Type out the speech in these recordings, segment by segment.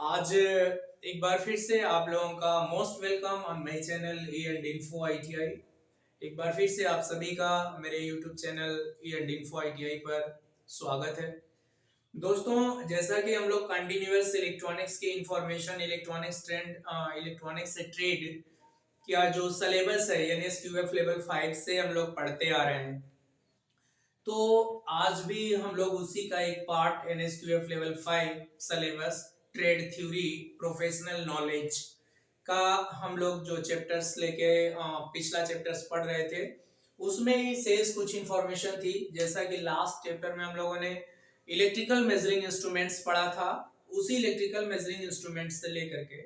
आज एक बार फिर से आप लोगों का most welcome on my channel E and info ITI. एक बार फिर से आप सभी का मेरे YouTube channel E and info ITI पर स्वागत है। दोस्तों, जैसा कि हम लोग कंटिन्यूअस इलेक्ट्रॉनिक्स की इंफॉर्मेशन, इलेक्ट्रॉनिक्स ट्रेंड, इलेक्ट्रॉनिक्स से ट्रेड क्या जो सिलेबस है यानी एसक्यूएफ लेवल 5 से हम लोग पढ़ते आ रहे हैं, तो आज भी हम लोग उसी का एक part NSQF level 5 syllabus trade theory professional knowledge का हम लोग जो चैप्टर्स लेके पिछला चैप्टर्स पढ़ रहे थे उसमें ही शेष कुछ इंफॉर्मेशन थी। जैसा कि लास्ट चैप्टर में हम लोगों ने इलेक्ट्रिकल मेजरिंग इंस्ट्रूमेंट्स पढ़ा था, उसी इलेक्ट्रिकल मेजरिंग इंस्ट्रूमेंट्स से लेकर के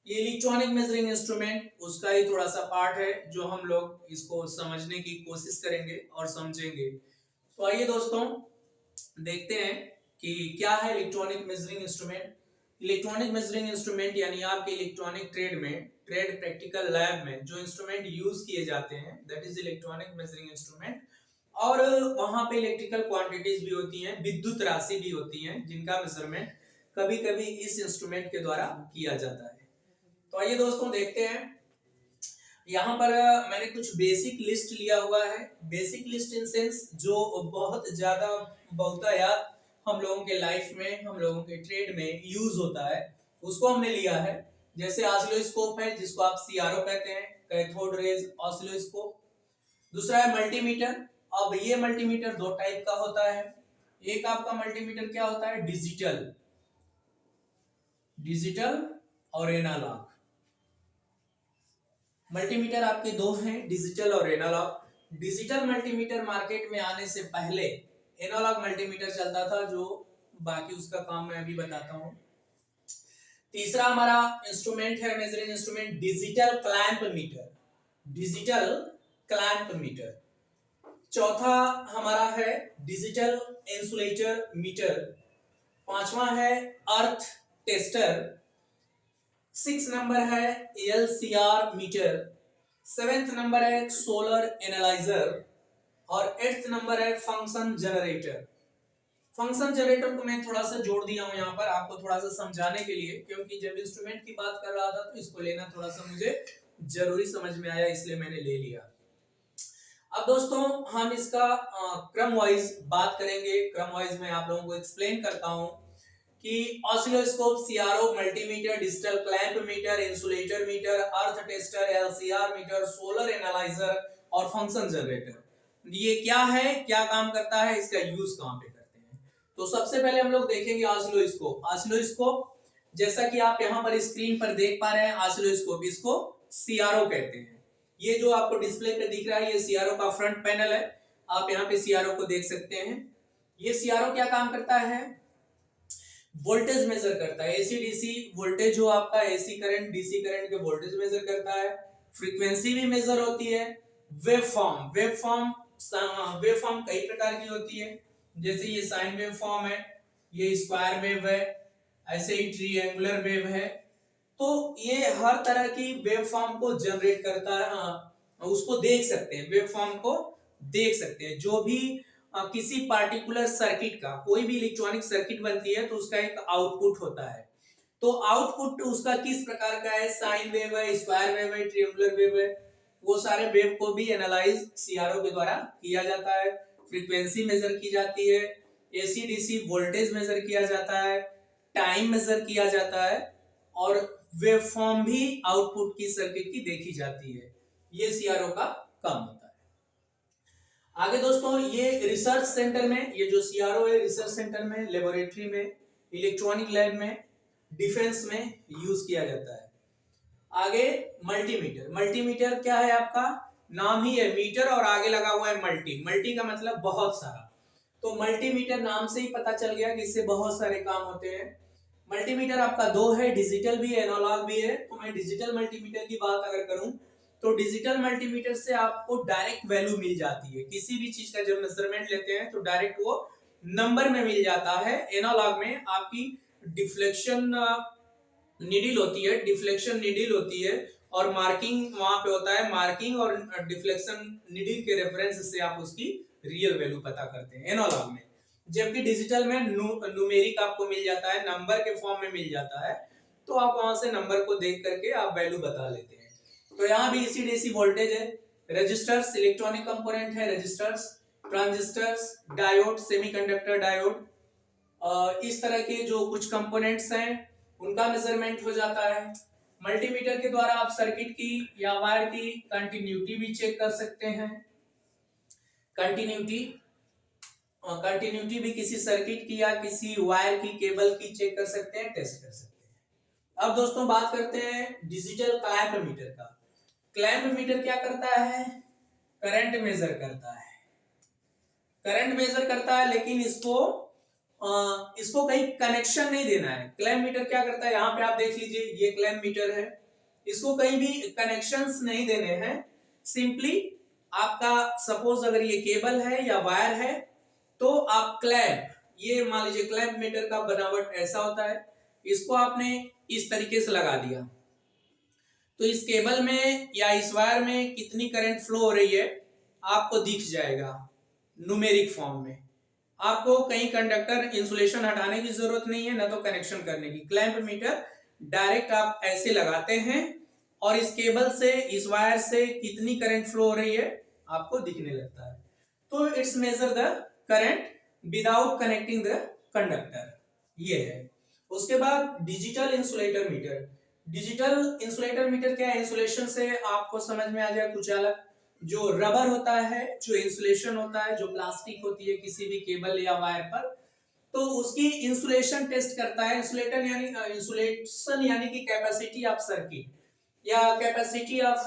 ये इलेक्ट्रॉनिक मेजरिंग इंस्ट्रूमेंट उसका ही थोड़ा सा पार्ट है जो हम लोग इसको समझने की कोशिश करेंगे और समझेंगे। तो आइए दोस्तों देखते हैं कि क्या है electronic measuring instrument. Electronic measuring instrument यानी आपके इलेक्ट्रॉनिक ट्रेड में, ट्रेड प्रैक्टिकल लैब में जो इंस्ट्रूमेंट यूज किए जाते हैं that is electronic measuring instrument. और वहां पे इलेक्ट्रिकल क्वांटिटीज भी होती हैं, विद्युत राशि भी होती हैं जिनका मेजरमेंट कभी कभी इस इंस्ट्रूमेंट के द्वारा किया जाता है। तो आइए दोस्तों देखते हैं। यहाँ पर मैंने कुछ बेसिक लिस्ट लिया हुआ है। बेसिक लिस्ट इन सेंस जो बहुत ज्यादा बहुतायत हम लोगों के लाइफ में, हम लोगों के ट्रेड में यूज होता है, उसको हमने लिया है। जैसे ऑसिलोस्कोप है जिसको आप सीआरओ कहते हैं, कैथोड रेज ऑसिलोस्कोप। दूसरा है मल्टीमीटर। अब ये मल्टीमीटर दो टाइप का होता है। एक आपका मल्टीमीटर क्या होता है, डिजिटल, डिजिटल और एनालॉग। मल्टीमीटर आपके दो हैं, डिजिटल और एनालॉग। डिजिटल मल्टीमीटर मार्केट में आने से पहले एनालॉग मल्टीमीटर चलता था, जो बाकी उसका काम मैं अभी बताता हूं। तीसरा हमारा इंस्ट्रूमेंट है measuring instrument digital clamp meter, digital clamp meter. चौथा हमारा है डिजिटल इंसुलेटर मीटर। पांचवा है अर्थ टेस्टर। 6 नंबर है एलसीआर मीटर। 7th नंबर है सोलर एनालाइजर और 8th नंबर है फंक्शन जनरेटर। फंक्शन जनरेटर को मैं थोड़ा सा जोड़ दिया हूं यहाँ पर आपको थोड़ा सा समझाने के लिए, क्योंकि जब इंस्ट्रूमेंट की बात कर रहा था तो इसको लेना थोड़ा सा मुझे जरूरी समझ में आया, इसलिए मैंने ले लिया। अब दोस्तों हम इसका क्रम वाइज बात करेंगे। क्रम वाइज मैं आप लोगों को एक्सप्लेन करता हूं कि oscilloscope, CRO, multimeter, digital clamp meter, insulator meter, earth tester, LCR meter, solar analyser और फंक्शन जनरेटर, ये क्या है, क्या काम करता है, इसका यूज कहां पे करते हैं। तो सबसे पहले हम लोग देखेंगे ऑसिलोस्कोप। ऑसिलोस्कोप जैसा कि आप यहां पर स्क्रीन पर देख पा रहे हैं, ऑसिलोस्कोप इसको सीआरओ कहते हैं। ये जो आपको डिस्प्ले पे दिख रहा है ये सीआरओ का फ्रंट पैनल है। आप यहाँ पे सीआरओ को देख सकते हैं। ये सीआरओ क्या काम करता है, वोल्टेज मेजर करता है। एसी डीसी वोल्टेज जो आपका एसी करंट डीसी करंट के वोल्टेज मेजर करता है। फ्रीक्वेंसी भी मेजर होती है। वेव फॉर्म, वेव फॉर्म कई प्रकार की होती है, जैसे ये साइन वेव फॉर्म है, ये स्क्वायर वेव है, ऐसे ही ट्रायंगुलर वेव है। तो ये हर तरह की वेव फॉर्म को जनरेट करता है, उसको देख सकते हैं, वेव फॉर्म को देख सकते हैं। जो भी किसी पार्टिकुलर सर्किट का, कोई भी इलेक्ट्रॉनिक सर्किट बनती है तो उसका एक आउटपुट होता है। तो आउटपुट उसका किस प्रकार का है, साइन वेव है, स्क्वायर वेव है, ट्रायंगुलर वेव है, वो सारे वेव को भी एनालाइज सीआरओ के द्वारा किया जाता है। फ्रीक्वेंसी मेजर की जाती है, एसी डीसी वोल्टेज मेजर किया जाता है, टाइम मेजर किया जाता है और वेव फॉर्म भी आउटपुट की सर्किट की देखी जाती है। ये सीआरओ का काम होता है। आगे दोस्तों ये रिसर्च सेंटर में, ये जो सीआरओ है रिसर्च सेंटर में, लेबोरेटरी में, इलेक्ट्रॉनिक लैब में, डिफेंस में यूज किया जाता है। आगे मल्टीमीटर। मल्टीमीटर क्या है, आपका नाम ही है मीटर और आगे लगा हुआ है मल्टी। मल्टी का मतलब बहुत सारा, तो मल्टीमीटर नाम से ही पता चल गया कि इससे बहुत सारे काम होते हैं। मल्टीमीटर आपका दो है, डिजिटल भी है, एनालॉग भी है। तो मैं डिजिटल मल्टीमीटर की बात अगर करूं तो डिजिटल मल्टीमीटर से आपको डायरेक्ट वैल्यू मिल जाती है। किसी भी चीज का जब मेजरमेंट लेते हैं तो डायरेक्ट वो नंबर में मिल जाता है। एनालॉग में आपकी डिफ्लेक्शन नीडल होती है, डिफ्लेक्शन नीडल होती है और मार्किंग वहां पे होता है। मार्किंग और डिफ्लेक्शन नीडल के रेफरेंस से आप उसकी रियल वैल्यू पता करते हैं एनालॉग में। जबकि डिजिटल में न्यूमेरिक आपको मिल जाता है, नंबर के फॉर्म में मिल जाता है, तो आप वहां से नंबर को देख करके आप वैल्यू बता लेते हैं। तो यहाँ भी इसी डीसी वोल्टेज है। रजिस्टर्स इलेक्ट्रॉनिक कंपोनेंट है, registers, transistors, diode, semiconductor diode, इस तरह के जो कुछ कंपोनेंट्स हैं उनका मेजरमेंट हो जाता है। मल्टीमीटर के द्वारा आप सर्किट की या वायर की कंटिन्यूटी भी चेक कर सकते हैं। कंटिन्यूटी भी किसी सर्किट की या किसी वायर की, केबल की चेक कर सकते हैं, टेस्ट कर सकते हैं। अब दोस्तों बात करते हैं डिजिटल क्लैंप मीटर का। क्लैंप मीटर क्या करता है? करंट मेजर करता है। करंट मेजर करता है, लेकिन इसको कहीं कनेक्शन नहीं देना है। क्लैंप मीटर क्या करता है, यहाँ पे आप देख लीजिए, ये क्लैंप मीटर है, इसको कहीं भी कनेक्शंस नहीं देने हैं। सिंपली आपका सपोज अगर ये केबल है या वायर है, तो आप क्लैंप, ये मान लीजिए क्लैंप मीटर का बनावट ऐसा होता है, इसको आपने इस तरीके से लगा दिया, तो इस केबल में या इस वायर में कितनी करंट फ्लो हो रही है आपको दिख जाएगा न्यूमेरिक फॉर्म में। आपको कहीं कंडक्टर इंसुलेशन हटाने की जरूरत नहीं है, ना तो कनेक्शन करने की। क्लैंप मीटर डायरेक्ट आप ऐसे लगाते हैं और इस केबल से, इस वायर से कितनी करंट फ्लो हो रही है आपको दिखने लगता है। तो it's measure the current without connecting the conductor, ये है। उसके बाद digital insulator meter. Digital insulator meter क्या है? इंसुलेशन से आपको समझ में आ जाए कुछ अलग। जो रबर होता है, जो इंसुलेशन होता है, जो प्लास्टिक होती है किसी भी केबल या वायर पर, तो उसकी इंसुलेशन टेस्ट करता है। इंसुलेशन यानी कि कैपेसिटी ऑफ सर्किट या कैपेसिटी ऑफ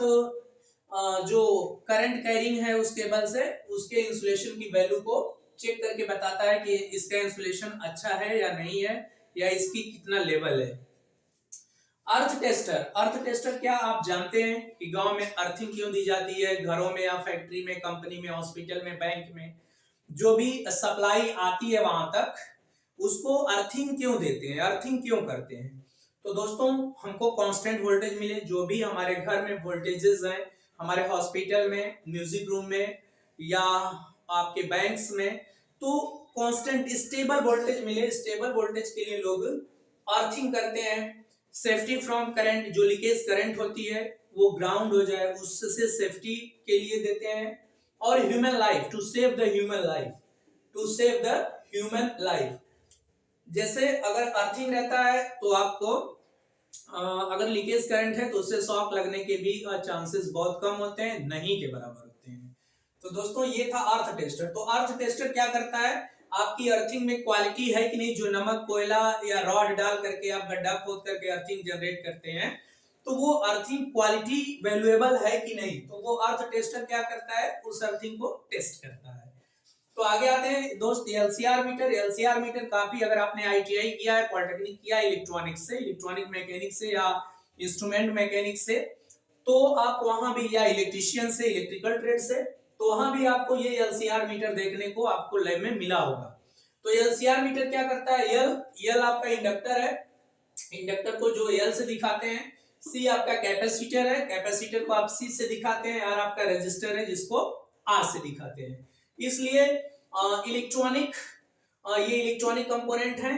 जो करंट कैरिंग है उस केबल से, उसके इंसुलेशन की वैल्यू को चेक करके बताता है कि इसका इंसुलेशन अच्छा है या नहीं है, या इसकी कितना लेवल है। अर्थ टेस्टर क्या आप जानते हैं कि गांव में अर्थिंग क्यों दी जाती है? घरों में या फैक्ट्री में, कंपनी में, हॉस्पिटल में, बैंक में जो भी सप्लाई आती है वहां तक, उसको अर्थिंग क्यों देते हैं, अर्थिंग क्यों करते हैं? तो दोस्तों हमको कांस्टेंट वोल्टेज मिले। जो भी हमारे घर में वोल्टेजेस हैं, हमारे हॉस्पिटल में, म्यूजिक रूम में या आपके बैंक्स में, तो कांस्टेंट स्टेबल वोल्टेज मिले। स्टेबल वोल्टेज के लिए लोग अर्थिंग करते हैं। सेफ्टी फ्रॉम करंट, जो लीकेज करंट होती है वो ग्राउंड हो जाए, उससे सेफ्टी के लिए देते हैं। और human life, to save the human life, to save the human life. जैसे अगर अर्थिंग रहता है तो आपको अगर लीकेज करंट है तो उससे शॉक लगने के भी चांसेस बहुत कम होते हैं, नहीं के बराबर होते हैं। तो दोस्तों ये था अर्थ टेस्टर। तो अर्थ टेस्टर क्या करता है? आपकी अर्थिंग में क्वालिटी है कि नहीं। जो नमक, कोयला या रॉड डाल करके आप गड्ढा खोद करके अर्थिंग जनरेट करते हैं, तो वो अर्थिंग क्वालिटी वैल्यूएबल है कि नहीं, तो वो अर्थ टेस्टर क्या करता है? उस अर्थिंग को टेस्ट करता है। तो आगे आते हैं दोस्त एलसीआर मीटर। एलसीआर मीटर काफी, अगर आपने आईटीआई किया है, पॉलिटेक्निक किया है इलेक्ट्रॉनिक्स से, इलेक्ट्रॉनिक मैकेनिक से या इंस्ट्रूमेंट मैकेनिक से, तो आप वहां भी, या इलेक्ट्रिशियन से, इलेक्ट्रिकल ट्रेड से, तो वहां भी आपको ये एलसीआर मीटर देखने को आपको लैब में मिला होगा। तो एलसीआर मीटर क्या करता है? एल आपका इंडक्टर है, इंडक्टर को जो एल से दिखाते हैं। सी आपका कैपेसिटर है, कैपेसिटर को आप सी से दिखाते हैं। आर आपका रेजिस्टर है, जिसको आर से दिखाते हैं। इसलिए इलेक्ट्रॉनिक, ये इलेक्ट्रॉनिक कंपोनेंट है।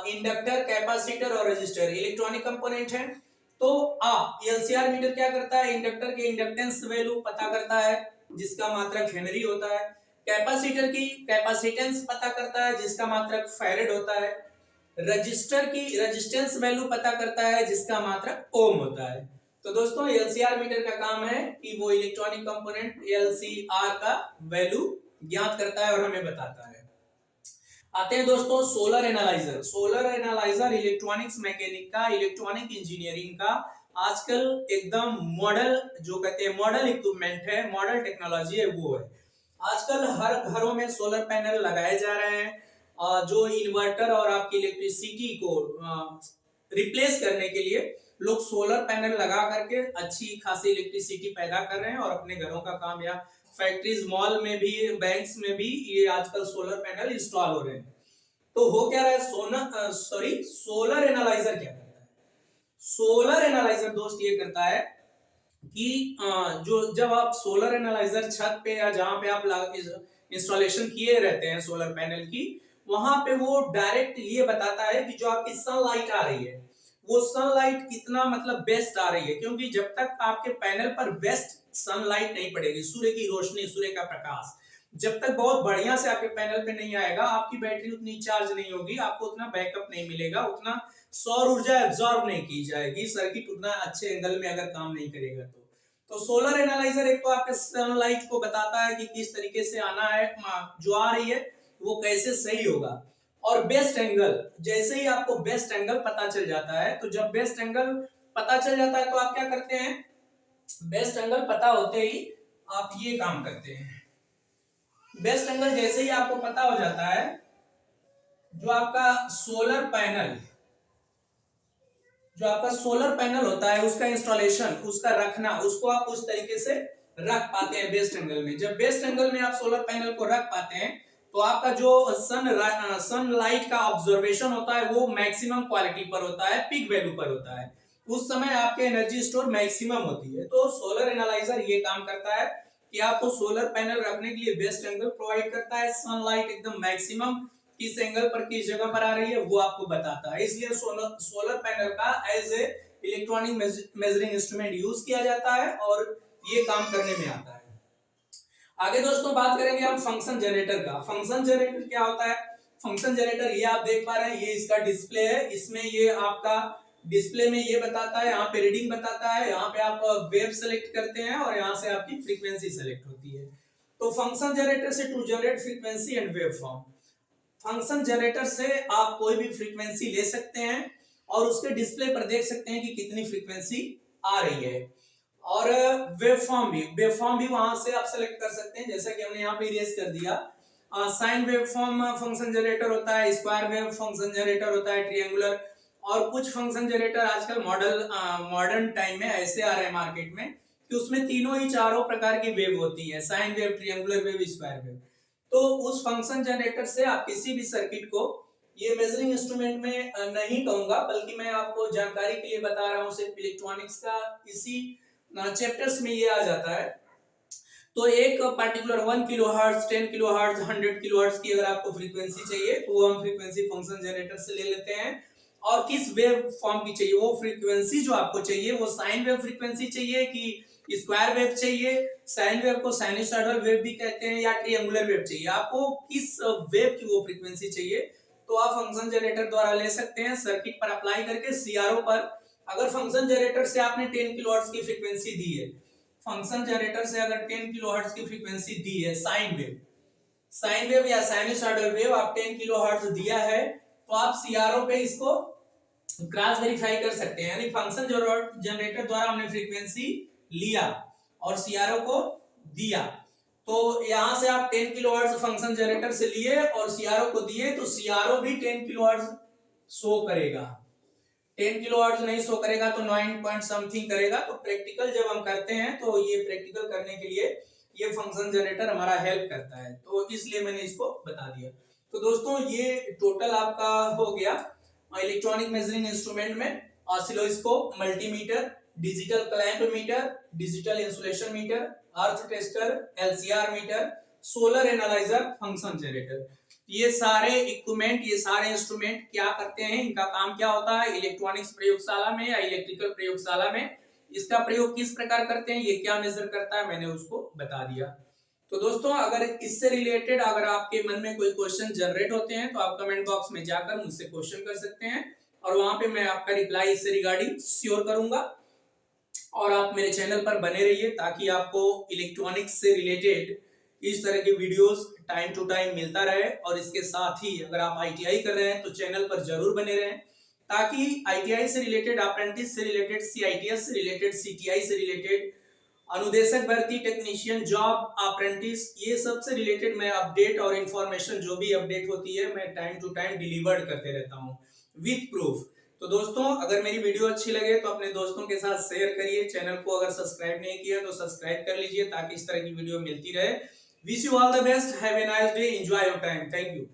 इंडक्टर, कैपेसिटर और रेजिस्टर इलेक्ट्रॉनिक कंपोनेंट है। तो आप एलसीआर मीटर क्या करता है? इंडक्टर के इंडक्टेंस वैल्यू पता करता है, जिसका मात्रक हेनरी होता है। कैपेसिटर की कैपेसिटेंस पता करता है, जिसका मात्रक फैरेड होता है। रजिस्टर की रेजिस्टेंस वैल्यू पता करता है, जिसका मात्रक ओम होता है। तो दोस्तों एलसीआर मीटर का काम है कि वो इलेक्ट्रॉनिक कंपोनेंट एलसीआर का वैल्यू ज्ञात करता है और हमें बताता है। आते हैं दोस्तों solar analyser. Solar analyser electronics mechanic का, इलेक्ट्रॉनिक इंजीनियरिंग का आजकल एकदम मॉडल, जो कहते हैं मॉडल इक्विपमेंट है, मॉडल टेक्नोलॉजी है, वो है। आजकल हर घरों में सोलर पैनल लगाए जा रहे हैं, जो इन्वर्टर और आपकी इलेक्ट्रिसिटी को रिप्लेस करने के लिए लोग सोलर पैनल लगा करके अच्छी खासी इलेक्ट्रिसिटी पैदा कर रहे हैं और अपने घरों का काम, या फैक्ट्रीज, मॉल में भी, बैंक्स में भी ये आजकल सोलर पैनल इंस्टॉल हो रहे हैं। तो हो क्या रहा है? सोलर एनालाइजर क्या करता है? सोलर एनालाइजर दोस्त ये करता है कि जो जब आप सोलर एनालाइजर छत पे या जहां पे आप इंस्टॉलेशन किए रहते हैं सोलर पैनल की, वहां पे वो डायरेक्ट ये बताता है कि जो आपकी सनलाइट आ रही है वो सनलाइट कितना मतलब बेस्ट आ रही है, क्योंकि जब तक आपके पैनल पर बेस्ट सनलाइट नहीं पड़ेगी, सूर्य की रोशनी, सूर्य का प्रकाश जब तक बहुत बढ़िया से आपके पैनल पे नहीं आएगा, आपकी बैटरी उतनी चार्ज नहीं होगी, आपको उतना बैकअप नहीं मिलेगा, उतना सौर ऊर्जा एब्जॉर्ब नहीं की जाएगी, सर्किट उतना अच्छे एंगल में अगर काम नहीं करेगा तो सोलर एनालाइजर एक तो आपके सनलाइट को बताता है कि किस तरीके से आना है, जो आ रही है वो कैसे सही होगा। और बेस्ट एंगल, जैसे ही आपको बेस्ट एंगल पता चल जाता है, तो जब बेस्ट एंगल पता चल जाता है तो आप क्या करते हैं, बेस्ट एंगल पता होते ही आप ये काम करते हैं। बेस्ट एंगल जैसे ही आपको पता हो जाता है, जो आपका सोलर पैनल होता है उसका इंस्टॉलेशन, उसका रखना, उसको आप उस तरीके से रख पाते हैं बेस्ट एंगल में। जब बेस्ट एंगल में आप सोलर पैनल को रख पाते हैं तो आपका जो सनलाइट का ऑब्जर्वेशन होता है वो मैक्सिमम क्वालिटी पर होता है, पीक वैल्यू पर होता है, उस समय आपके एनर्जी स्टोर मैक्सिमम होती है। तो सोलर एनालाइजर ये काम करता है कि आपको सोलर पैनल रखने के लिए बेस्ट एंगल प्रोवाइड करता है, सनलाइट एकदम मैक्सिमम किस एंगल पर किस जगह पर आ रही है वो आपको बताता है। इसलिए सोलर पैनल का as a electronic measuring instrument use किया जाता है और ये काम करने में आता है। आगे दोस्तों बात करेंगे हम फंक्शन जनरेटर का। फंक्शन जनरेटर क्या होता है? फंक्शन जनरेटर ये आप देख पा रहे हैं, ये इसका डिस्प्ले है, इसमें ये आपका डिस्प्ले में ये बताता है, यहाँ पे रीडिंग बताता है, यहाँ पे आप वेव सेलेक्ट करते हैं और यहाँ से आपकी फ्रीक्वेंसी सेलेक्ट होती है। तो फंक्शन जनरेटर से to generate frequency and wave form, function generator से आप कोई भी फ्रीक्वेंसी ले सकते हैं और उसके डिस्प्ले पर देख सकते हैं कि कितनी फ्रीक्वेंसी आ रही है। और वेव फॉर्म भी वहां से आप सेलेक्ट कर सकते हैं, जैसा कि हमने यहाँ पे इरेज कर दिया। Sine wave form function generator होता है, स्क्वायर वेव फंक्शन जनरेटर होता है, ट्रायंगुलर, और कुछ फंक्शन जनरेटर आजकल मॉडर्न टाइम में ऐसे आ रहे हैं मार्केट में कि उसमें तीनों ही चारों प्रकार की वेव होती है, sine wave, triangular wave, square wave. तो उस फंक्शन जनरेटर से आप किसी भी सर्किट को, ये मेजरिंग इंस्ट्रूमेंट में नहीं कहूंगा बल्कि मैं आपको जानकारी के लिए बता रहा हूं, सिर्फ इलेक्ट्रॉनिक्स का इसी चैप्टर्स में ये आ जाता है। तो एक पर्टिकुलर 1 किलोहर्ट्ज, 10 किलोहर्ट्ज, 100 किलोहर्ट्ज की अगर आपको फ्रीक्वेंसी चाहिए तो वो हम फ्रीक्वेंसी फंक्शन जनरेटर से ले लेते हैं। और किस वेव फॉर्म की चाहिए, वो फ्रीक्वेंसी जो आपको चाहिए वो साइन वेव फ्रीक्वेंसी चाहिए कि स्क्वायर वेव चाहिए, साइन वेव को साइनसॉइडल वेव भी कहते हैं, या ट्रायंगुलर वेव चाहिए, आपको किस वेव की वो फ्रीक्वेंसी चाहिए तो आप फंक्शन जनरेटर द्वारा ले सकते हैं। सर्किट पर अप्लाई करके सीआरओ पर, अगर फंक्शन जनरेटर से आपने 10 किलोहर्ट्ज की फ्रीक्वेंसी दी है, फंक्शन जनरेटर से अगर 10 किलोहर्ट्ज की फ्रीक्वेंसी दी है, साइन वेव या साइनसॉइडल वेव आप 10 किलोहर्ट्ज दिया है, तो आप सीआरओ पे इसको क्रॉस वेरीफाई कर सकते हैं। यानी फंक्शन जनरेटर द्वारा हमने फ्रीक्वेंसी लिया और सीआरओ को दिया, तो यहां से आप 10 किलोहर्ट्ज फंक्शन जनरेटर से लिए और सीआरओ को दिए, तो सीआरओ भी 10 किलोहर्ट्ज शो करेगा। 10 किलोहर्ट्ज नहीं शो करेगा तो 9 पॉइंट समथिंग करेगा। तो प्रैक्टिकल जब हम करते हैं तो ये प्रैक्टिकल करने के लिए ये फंक्शन जनरेटर हमारा हेल्प करता है, तो इसलिए मैंने इसको बता दिया। तो दोस्तों ये टोटल आपका हो गया इलेक्ट्रॉनिक मेजरिंग इंस्ट्रूमेंट में oscilloscope, multimeter, digital clamp meter, digital insulation meter, earth tester, LCR meter, solar analyser, function generator. ये सारे इक्विपमेंट, ये सारे इंस्ट्रूमेंट क्या करते हैं, इनका काम क्या होता है इलेक्ट्रॉनिक्स प्रयोगशाला में या इलेक्ट्रिकल प्रयोगशाला में, इसका प्रयोग किस प्रकार करते हैं, ये क्या मेजर करता है, मैंने उसको बता दिया। तो दोस्तों अगर इससे रिलेटेड अगर आपके मन में कोई क्वेश्चन जनरेट होते हैं तो आप कमेंट बॉक्स में जाकर मुझसे क्वेश्चन कर सकते हैं और वहां पे मैं आपका रिप्लाई इससे रिगार्डिंग श्योर करूंगा। और आप मेरे चैनल पर बने रहिए ताकि आपको इलेक्ट्रॉनिक्स से रिलेटेड इस तरह के वीडियोस टाइम टू टाइम मिलता रहे। और इसके साथ ही अगर आप आईटीआई कर रहे हैं तो चैनल पर जरूर बने रहें, ताकि आईटीआई से रिलेटेड, अप्रेंटिस से रिलेटेड, सीआईटीएस से रिलेटेड, सीटीआई से रिलेटेड, अनुदेशक भर्ती, टेक्नीशियन जॉब, अप्रेंटिस, ये सब से रिलेटेड मैं अपडेट और इन्फॉर्मेशन जो भी अपडेट होती है मैं टाइम टू टाइम डिलीवर्ड करते रहता हूँ विथ प्रूफ। तो दोस्तों अगर मेरी वीडियो अच्छी लगे तो अपने दोस्तों के साथ शेयर करिए, चैनल को अगर सब्सक्राइब नहीं किया तो सब्सक्राइब कर लीजिए ताकि इस तरह की वीडियो मिलती रहे। Wish you all the best, have a nice day, enjoy your time, thank you.